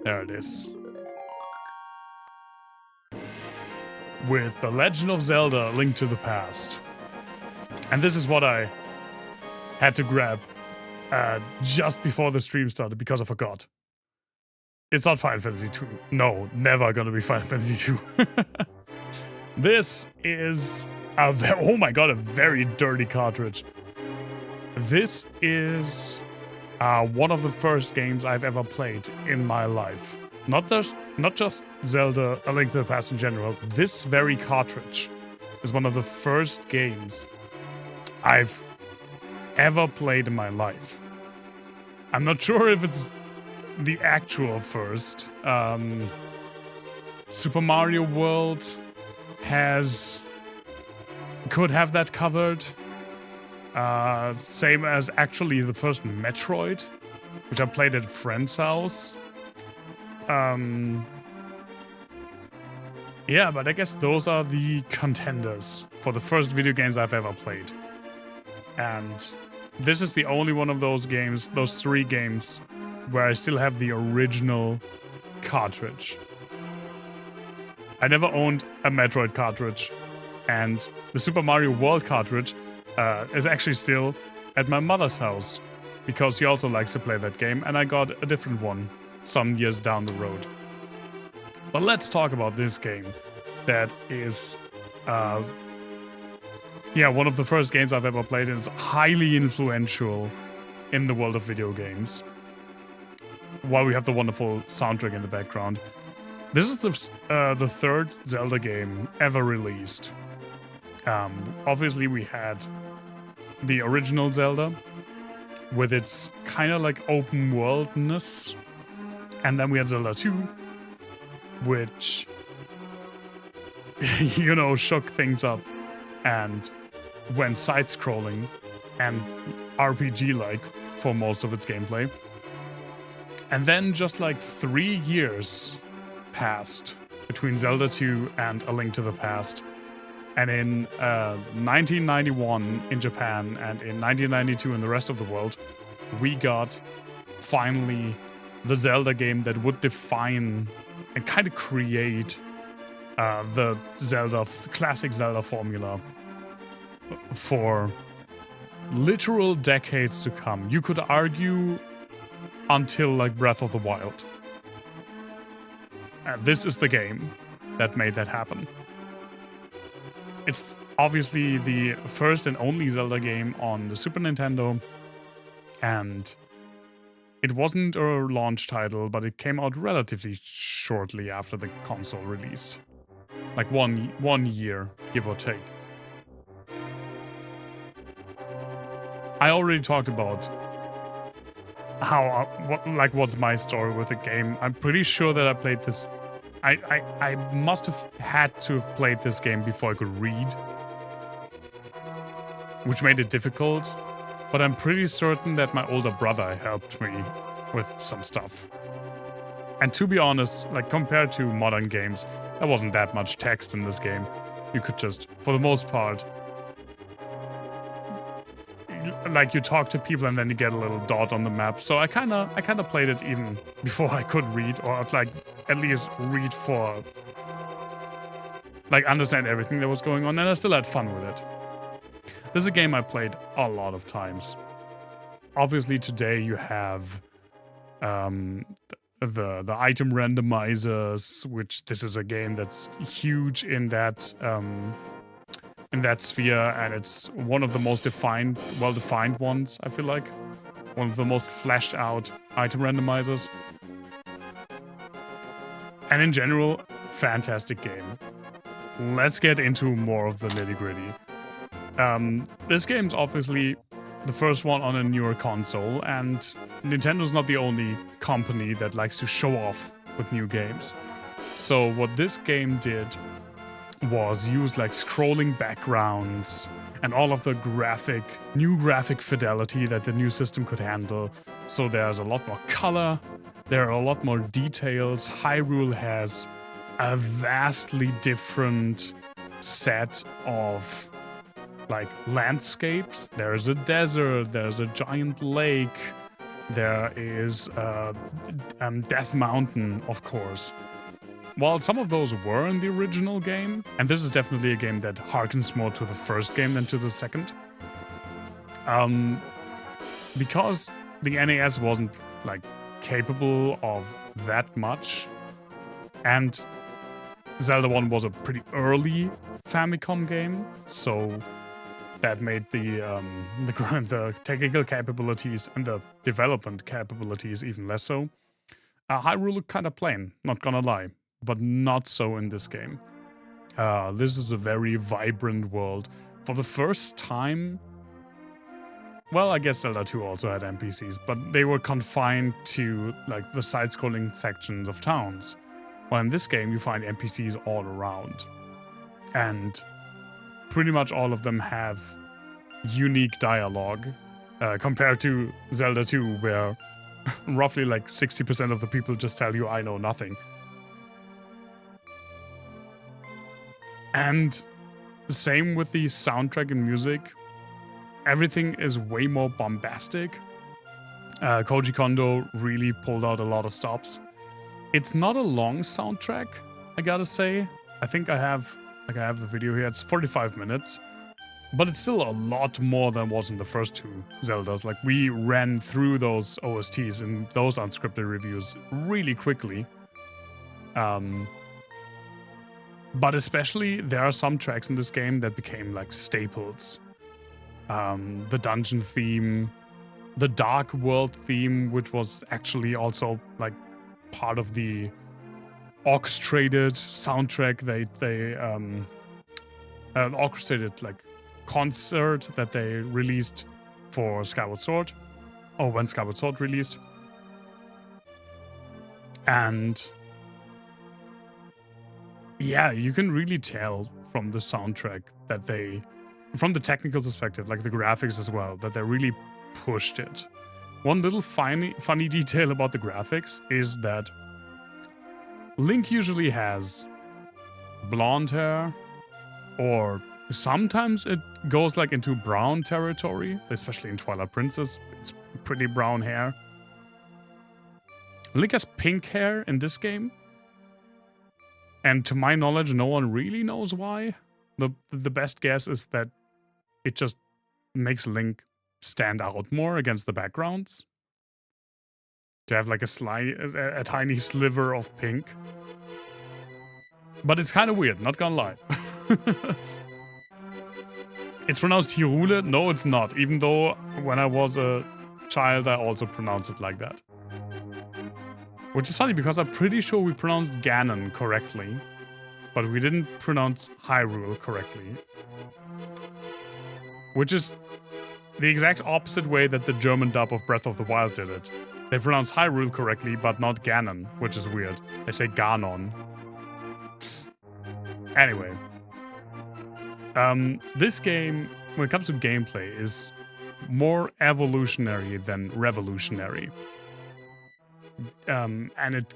There it is. With The Legend of Zelda: A Link to the Past. And this is what I had to grab just before the stream started because I forgot. It's not Final Fantasy 2. No, never gonna be Final Fantasy 2. This is oh my god, a very dirty cartridge. This is one of the first games I've ever played in my life. Not just Zelda: A Link to the Past in general. This very cartridge is one of the first games I've ever played in my life. I'm not sure if it's the actual first. Super Mario World could have that covered. Same as actually the first Metroid, which I played at a friend's house. Yeah, but I guess those are the contenders for the first video games I've ever played. And this is the only one of those games, those three games, where I still have the original cartridge. I never owned a Metroid cartridge, and the Super Mario World cartridge is actually still at my mother's house, because she also likes to play that game, and I got a different one some years down the road. But let's talk about this game that is one of the first games I've ever played, and it's highly influential in the world of video games. While we have the wonderful soundtrack in the background. This is the third Zelda game ever released. Obviously we had the original Zelda with its kind of like open worldness, and then we had Zelda 2, which shook things up and went side-scrolling and RPG-like for most of its gameplay. And then just like 3 years passed between Zelda 2 and A Link to the Past. And in 1991 in Japan and in 1992 in the rest of the world, we got finally the Zelda game that would define and kind of create the classic Zelda formula for literal decades to come. You could argue until like Breath of the Wild. This is the game that made that happen. It's obviously the first and only Zelda game on the Super Nintendo, and it wasn't a launch title, but it came out relatively shortly after the console released. Like one year, give or take. I already talked about what's my story with the game. I'm pretty sure that I played this. I must have had to have played this game before I could read, which made it difficult. But I'm pretty certain that my older brother helped me with some stuff. And to be honest, like compared to modern games, there wasn't that much text in this game. You could just, for the most part, like you talk to people and then you get a little dot on the map. So I kind of played it even before I could read, or like at least read for like understand everything that was going on, and I still had fun with it. This is a game I played a lot of times. Obviously today you have the item randomizers, which this is a game that's huge in that sphere, and it's one of the most well-defined ones, I feel like. One of the most fleshed out item randomizers. And in general, fantastic game. Let's get into more of the nitty-gritty. This game's obviously the first one on a newer console, and Nintendo's not the only company that likes to show off with new games. So what this game did was use like scrolling backgrounds and all of the new graphic fidelity that the new system could handle. So there's a lot more color, there are a lot more details. Hyrule has a vastly different set of like landscapes. There's a desert, there's a giant lake, There is Death Mountain, of course. While some of those were in the original game, and this is definitely a game that harkens more to the first game than to the second, because the NES wasn't like capable of that much, and Zelda 1 was a pretty early Famicom game, so that made the technical capabilities and the development capabilities even less so. Hyrule looked kind of plain, not gonna lie, but not so in this game. This is a very vibrant world. For the first time, well, I guess Zelda 2 also had NPCs, but they were confined to like the side-scrolling sections of towns. Well, in this game, you find NPCs all around. And pretty much all of them have unique dialogue, compared to Zelda 2, where roughly like 60% of the people just tell you, I know nothing. And same with the soundtrack and music. Everything is way more bombastic. Koji Kondo really pulled out a lot of stops. It's not a long soundtrack, I gotta say. I think I have the video here. It's 45 minutes. But it's still a lot more than was in the first two Zeldas. Like, we ran through those OSTs and those unscripted reviews really quickly. But especially, there are some tracks in this game that became like staples. The dungeon theme, the Dark World theme, which was actually also like part of the orchestrated soundtrack. They orchestrated like concert that they released for Skyward Sword, or when Skyward Sword released. And yeah, you can really tell from the soundtrack that they, from the technical perspective, like the graphics as well, that they really pushed it. One little funny detail about the graphics is that Link usually has blonde hair, or sometimes it goes like into brown territory, especially in Twilight Princess. It's pretty brown hair. Link has pink hair in this game. And to my knowledge, no one really knows why. The best guess is that it just makes Link stand out more against the backgrounds. To have like a tiny sliver of pink. But it's kind of weird, not gonna lie. It's pronounced Hirule? No, it's not. Even though when I was a child, I also pronounced it like that. Which is funny because I'm pretty sure we pronounced Ganon correctly, but we didn't pronounce Hyrule correctly. Which is the exact opposite way that the German dub of Breath of the Wild did it. They pronounce Hyrule correctly, but not Ganon, which is weird. They say Ganon. Anyway. This game, when it comes to gameplay, is more evolutionary than revolutionary. And it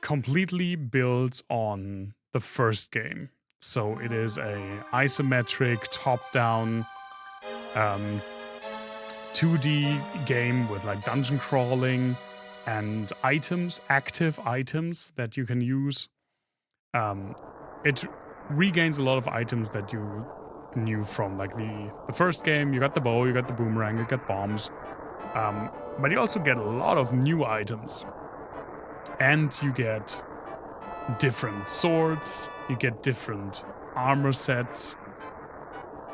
completely builds on the first game. So it is a isometric, top-down, 2D game with like dungeon crawling and items, active items that you can use. It regains a lot of items that you knew from like the first game. You got the bow, you got the boomerang, you got bombs. But you also get a lot of new items. And you get different swords, you get different armor sets,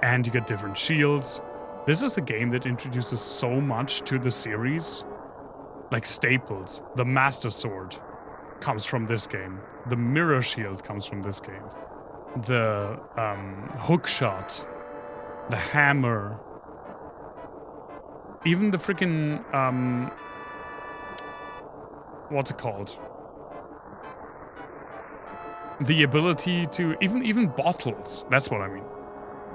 and you get different shields. This is a game that introduces so much to the series. Like staples. The Master Sword comes from this game. The Mirror Shield comes from this game. The hook shot. The hammer. Even the freaking what's it called? The ability to even bottles. That's what I mean.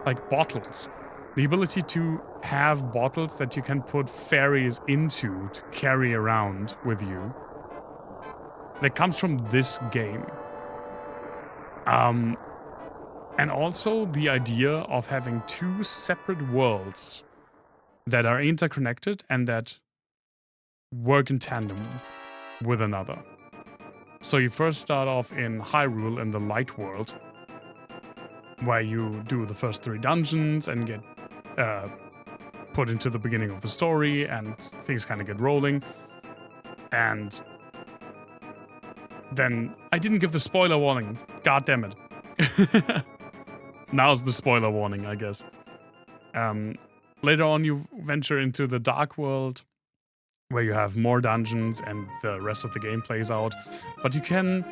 Like bottles. The ability to have bottles that you can put fairies into to carry around with you. That comes from this game. And also the idea of having two separate worlds that are interconnected and that work in tandem with another. So you first start off in Hyrule in the light world, where you do the first 3 dungeons and get put into the beginning of the story, and things kind of get rolling. And then I didn't give the spoiler warning. God damn it. Now's the spoiler warning, I guess. Later on, you venture into the dark world, where you have more dungeons and the rest of the game plays out. But you can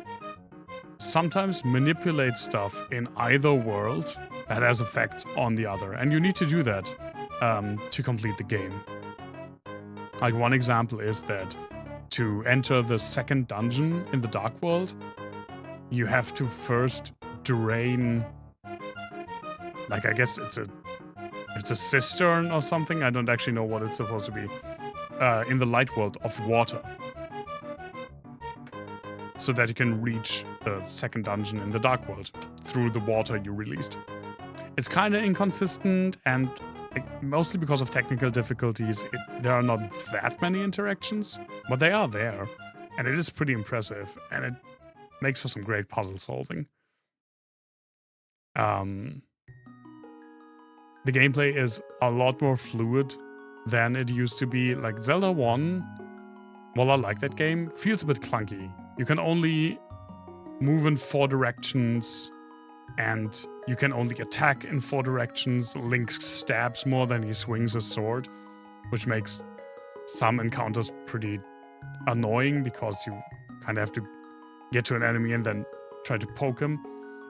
sometimes manipulate stuff in either world that has effects on the other. And you need to do that to complete the game. Like, one example is that to enter the second dungeon in the dark world, you have to first drain, like, I guess it's a cistern or something. I don't actually know what it's supposed to be. In the light world of water, so that you can reach the second dungeon in the dark world through the water you released. It's kind of inconsistent, and mostly because of technical difficulties, there are not that many interactions, but they are there, and it is pretty impressive, and it makes for some great puzzle solving. The gameplay is a lot more fluid than it used to be. Like, Zelda 1, while I like that game, feels a bit clunky. You can only move in 4 directions, and you can only attack in 4 directions. Link stabs more than he swings his sword, which makes some encounters pretty annoying because you kind of have to get to an enemy and then try to poke him.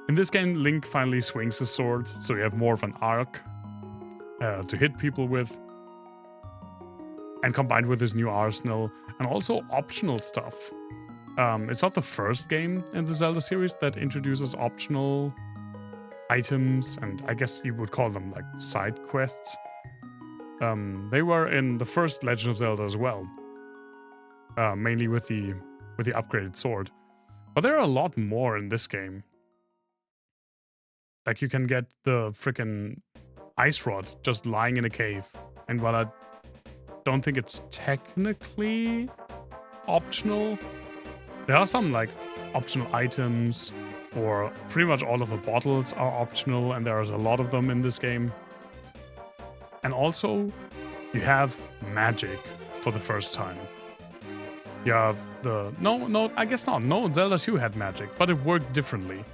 In this game, Link finally swings his sword, so you have more of an arc to hit people with. And combined with this new arsenal, and also optional stuff. It's not the first game in the Zelda series that introduces optional items, and I guess you would call them like side quests. They were in the first Legend of Zelda as well, mainly with the upgraded sword. But there are a lot more in this game. Like, you can get the frickin' ice rod just lying in a cave, and while I don't think it's technically optional, there are some like optional items, or pretty much all of the bottles are optional, and there's a lot of them in this game. And also, you have magic for the first time. You have the... No, I guess not. No, Zelda 2 had magic, but it worked differently.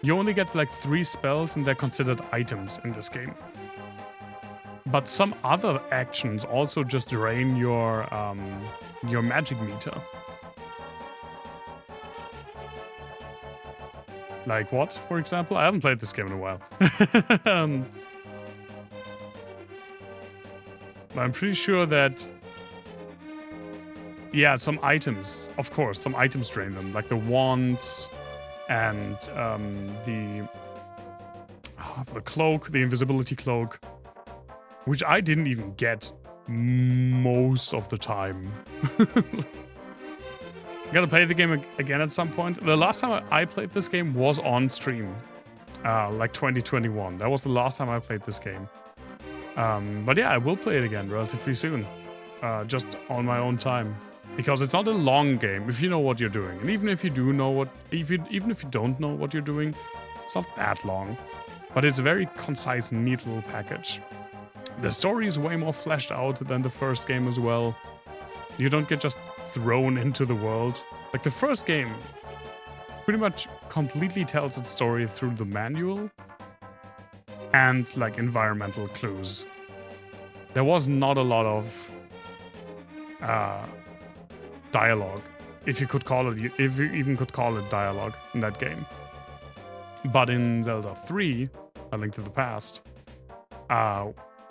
You only get like 3 spells, and they're considered items in this game. But some other actions also just drain your magic meter. Like what, for example? I haven't played this game in a while. I'm pretty sure that... Yeah, some items, of course, some items drain them. Like the wands and the cloak, the invisibility cloak. Which I didn't even get most of the time. Gotta play the game again at some point. The last time I played this game was on stream. Like 2021. That was the last time I played this game. But yeah, I will play it again relatively soon. Just on my own time. Because it's not a long game if you know what you're doing. And even if you do know what... even if you don't know what you're doing, it's not that long. But it's a very concise, neat little package. The story is way more fleshed out than the first game as well. You don't get just thrown into the world. Like, the first game pretty much completely tells its story through the manual and, like, environmental clues. There was not a lot of dialogue, if you could call it, if you even could call it dialogue in that game. But in Zelda 3, A Link to the Past,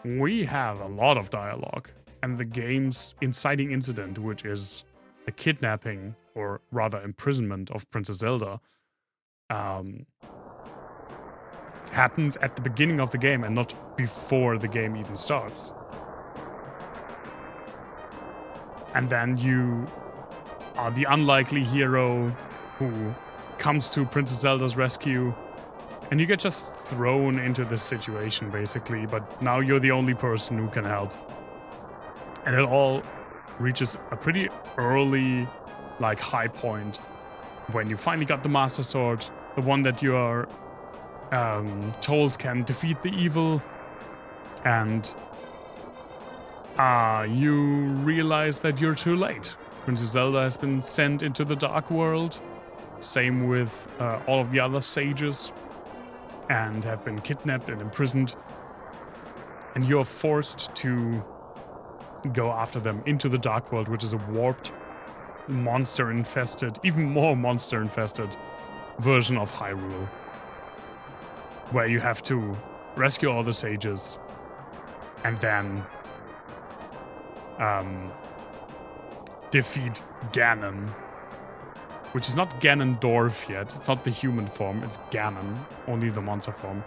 we have a lot of dialogue, and the game's inciting incident, which is a kidnapping, or rather imprisonment, of Princess Zelda, happens at the beginning of the game and not before the game even starts. And then you are the unlikely hero who comes to Princess Zelda's rescue. And you get just thrown into this situation, basically, but now you're the only person who can help. And it all reaches a pretty early, like, high point when you finally got the Master Sword, the one that you are told can defeat the evil, and you realize that you're too late. Princess Zelda has been sent into the Dark World, same with all of the other sages, and have been kidnapped and imprisoned, and you're forced to go after them into the Dark World, which is a warped, monster-infested, even more monster-infested version of Hyrule, where you have to rescue all the sages and then defeat Ganon, which is not Ganondorf yet. It's not the human form, it's Ganon, only the monster form.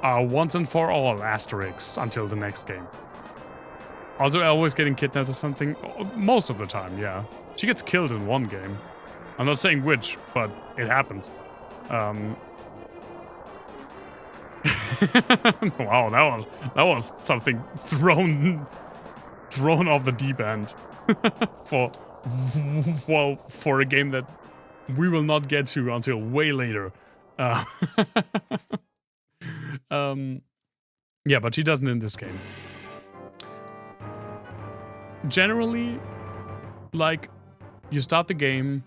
Once and for all, asterisks, until the next game. Also, always getting kidnapped or something. Most of the time, yeah. She gets killed in one game. I'm not saying which, but it happens. Wow, that was something thrown off the deep end for a game that we will not get to until way later. Yeah, but she doesn't in this game. Generally, like, you start the game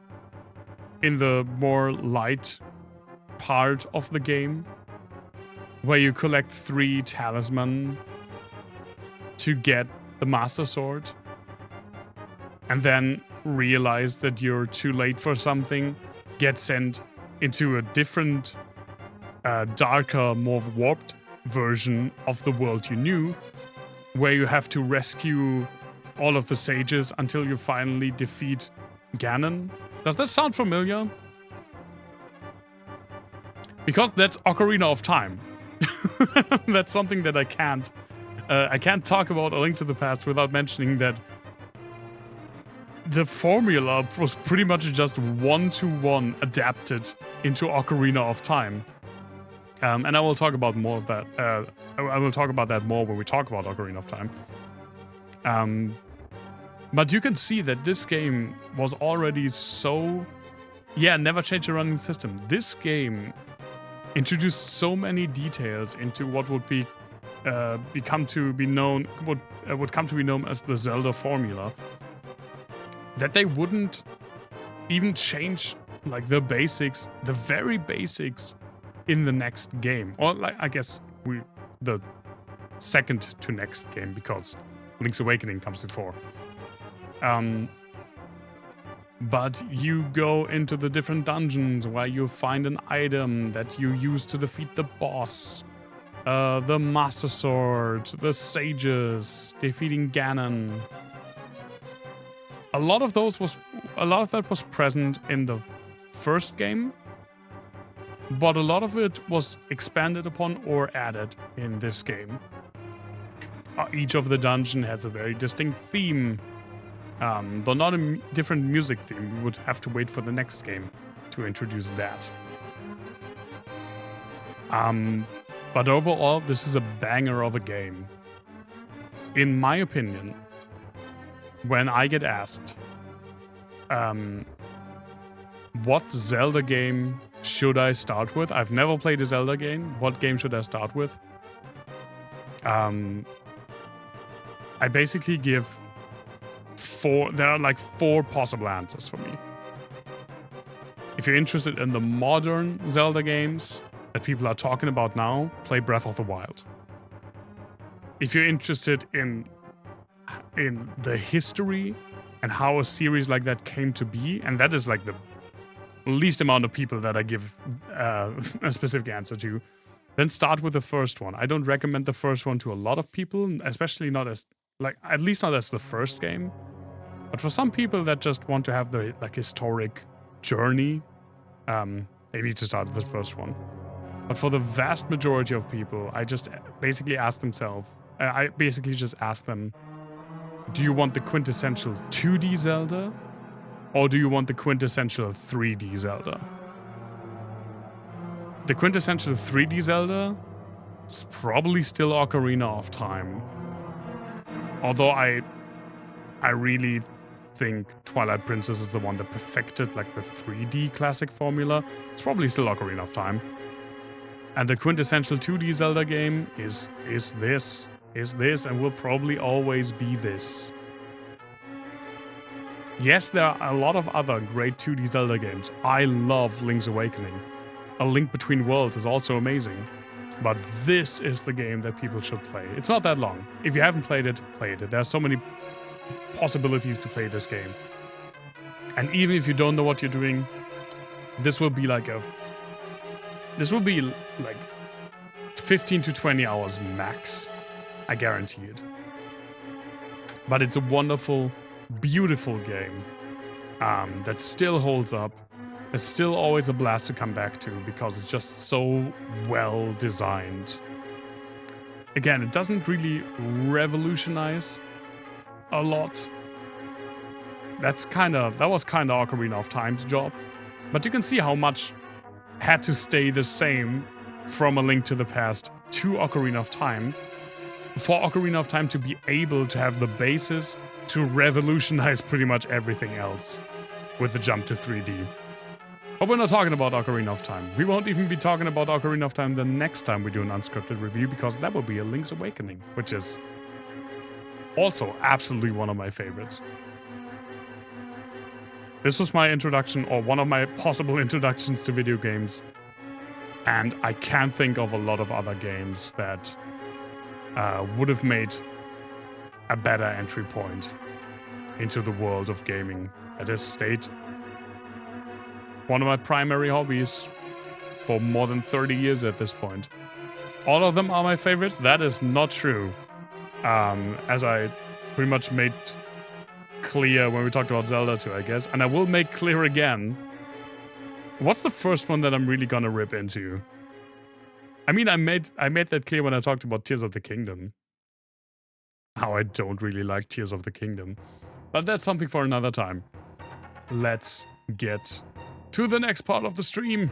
in the more light part of the game, where you collect 3 talisman to get the Master Sword, and then realize that you're too late for something, get sent into a different, darker, more warped version of the world you knew, where you have to rescue all of the sages until you finally defeat Ganon. Does that sound familiar? Because that's Ocarina of Time. That's something that I can't talk about A Link to the Past without mentioning that the formula was pretty much just one-to-one adapted into Ocarina of Time. And I will talk about more of that. I will talk about that more when we talk about Ocarina of Time. But you can see that this game was already so... Yeah, never change the running system. This game introduced so many details into what would come to be known as the Zelda formula, that they wouldn't even change, like, the basics, the very basics, in the next game. Or, like, I guess the second to next game, because Link's Awakening comes before. But you go into the different dungeons where you find an item that you use to defeat the boss, the Master Sword, the sages, defeating Ganon. A lot of that was present in the first game, but a lot of it was expanded upon or added in this game. Each of the dungeon has a very distinct theme. Though not a different music theme, we would have to wait for the next game to introduce that. But overall, this is a banger of a game. In my opinion, when I get asked, what Zelda game should I start with? I've never played a Zelda game. What game should I start with? I basically give there are like 4 possible answers for me. If you're interested in the modern Zelda games that people are talking about now, play Breath of the Wild. If you're interested in the history and how a series like that came to be, and that is like the least amount of people that I give a specific answer to, then start with the first one. I don't recommend the first one to a lot of people, especially not as, like, at least not as the first game. But for some people that just want to have the, like, historic journey, they need to start with the first one. But for the vast majority of people, I just basically ask them, do you want the quintessential 2D Zelda? Or do you want the quintessential 3D Zelda? The quintessential 3D Zelda is probably still Ocarina of Time. Although I I really think Twilight Princess is the one that perfected like the 3D classic formula. It's probably still Ocarina of Time. And the quintessential 2D Zelda game is this, and will probably always be this. Yes, there are a lot of other great 2D Zelda games. I love Link's Awakening. A Link Between Worlds is also amazing. But this is the game that people should play. It's not that long. If you haven't played it, play it. There are so many possibilities to play this game. And even if you don't know what you're doing, this will be like 15 to 20 hours max. I guarantee it. But it's a wonderful, beautiful game that still holds up. It's still always a blast to come back to because it's just so well designed. Again, it doesn't really revolutionize a lot. That was kind of Ocarina of Time's job. But you can see how much had to stay the same from A Link to the Past to Ocarina of Time for Ocarina of Time to be able to have the basis to revolutionize pretty much everything else with the jump to 3D. But we're not talking about Ocarina of Time. We won't even be talking about Ocarina of Time the next time we do an unscripted review, because that will be A Link's Awakening, which is also absolutely one of my favorites. This was my introduction, or one of my possible introductions to video games, and I can't think of a lot of other games that would have made a better entry point into the world of gaming. It has stayed one of my primary hobbies for more than 30 years at this point. All of them are my favorites? That is not true. As I pretty much made clear when we talked about Zelda 2, I guess. And I will make clear again. What's the first one that I'm really gonna rip into? I mean, I made that clear when I talked about Tears of the Kingdom. How I don't really like Tears of the Kingdom. But that's something for another time. Let's get to the next part of the stream.